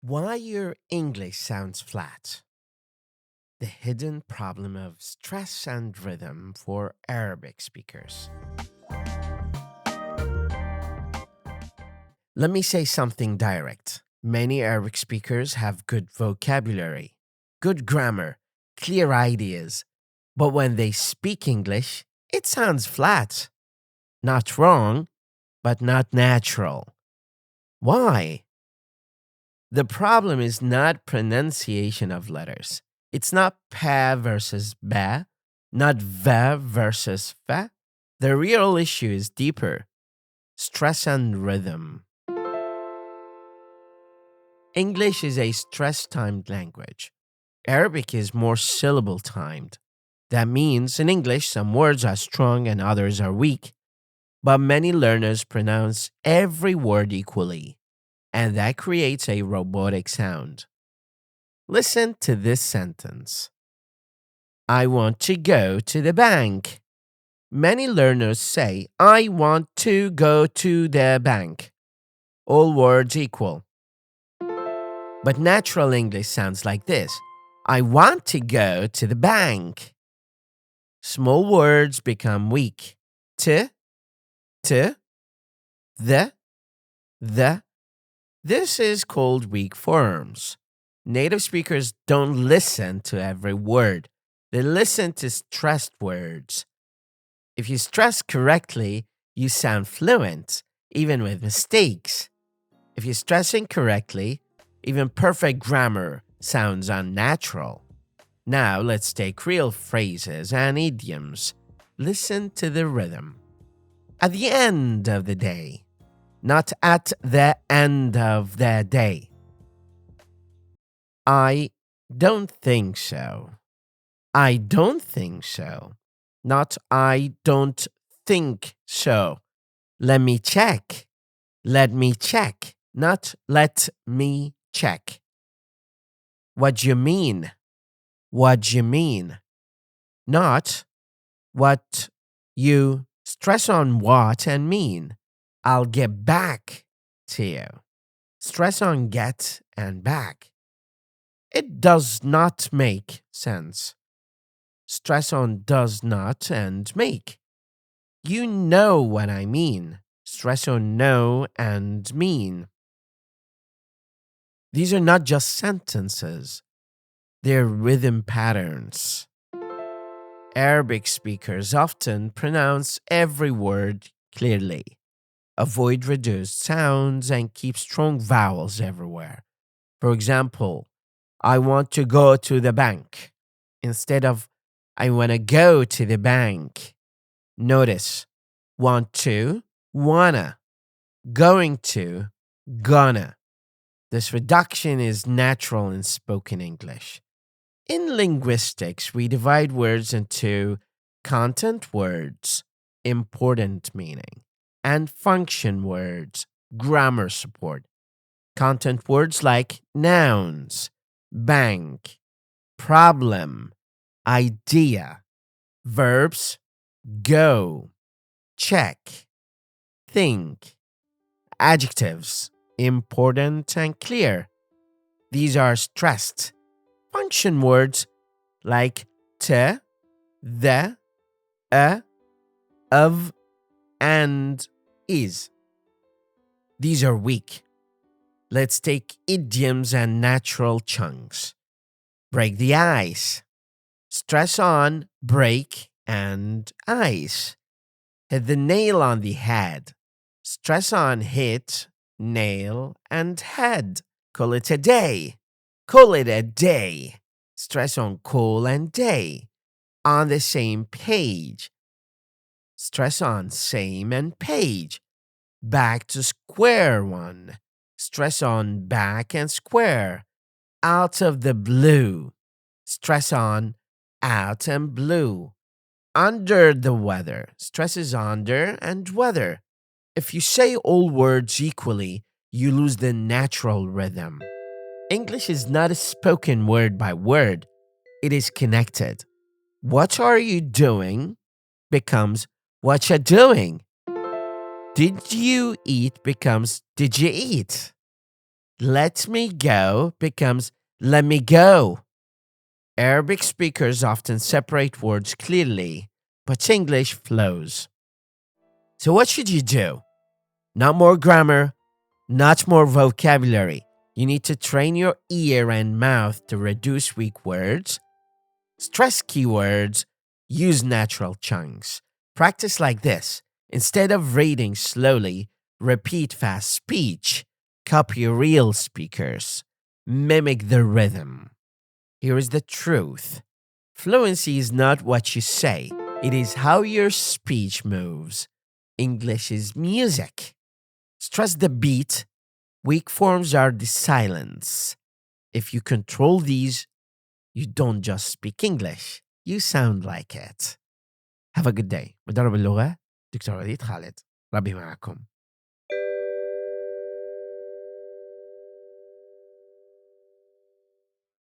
Why your English sounds flat. The hidden problem of stress and rhythm for Arabic speakers. Let me say something direct. Many Arabic speakers have good vocabulary, good grammar, clear ideas, but when they speak English, it sounds flat. Not wrong, but not natural. Why? The problem is not pronunciation of letters. It's not pa versus ba, not va versus fa. The real issue is deeper. Stress and rhythm. English is a stress-timed language. Arabic is more syllable-timed. That means in English, some words are strong and others are weak. But many learners pronounce every word equally, and that creates a robotic sound. Listen to this sentence. I want to go to the bank. Many learners say, I want to go to the bank. All words equal. But natural English sounds like this. I want to go to the bank. Small words become weak. T, the. This is called weak forms. Native speakers don't listen to every word. They listen to stressed words. If you stress correctly, you sound fluent, even with mistakes. If you stress incorrectly, even perfect grammar sounds unnatural. Now let's take real phrases and idioms. Listen to the rhythm. At the end of the day. Not at the end of the day. I don't think so. I don't think so. Not I don't think so. Let me check. Let me check. Not let me check. What do you mean? What do you mean? Not what you stress on what and mean. I'll get back to you. Stress on get and back. It does not make sense. Stress on does not and make. You know what I mean. Stress on know and mean. These are not just sentences. They're rhythm patterns. Arabic speakers often pronounce every word clearly. Avoid reduced sounds and keep strong vowels everywhere. For example, I want to go to the bank instead of I want to go to the bank. Notice want to, wanna, going to, gonna. This reduction is natural in spoken English. In linguistics, we divide words into content words, important meaning, and function words, grammar support. Content words like nouns, bank, problem, idea. Verbs, go, check, think. Adjectives, important and clear. These are stressed. Function words like te, the, of, and is. These are weak. Let's take idioms and natural chunks. Break the ice. Stress on break and ice. Hit the nail on the head. Stress on hit, nail, and head. Call it a day. Call it a day. Stress on call and day. On the same page. Stress on same and page. Back to square one. Stress on back and square. Out of the blue. Stress on out and blue. Under the weather. Stress is under and weather. If you say all words equally, you lose the natural rhythm. English is not a spoken word by word. It is connected. What are you doing becomes what you're doing. Did you eat becomes did you eat. let me go becomes let me go. Arabic speakers often separate words clearly, but English flows. So, what should you do? Not more grammar, not more vocabulary. You need to train your ear and mouth to reduce weak words, stress keywords, use natural chunks. Practice like this. Instead of reading slowly, repeat fast speech, copy real speakers, mimic the rhythm. Here is the truth. Fluency is not what you say, it is how your speech moves. English is music. Stress the beat. Weak forms are the silence. If you control these, you don't just speak English, you sound like it. Have a good day. مدرب اللغة دكتور وليد خالد. ربي معكم.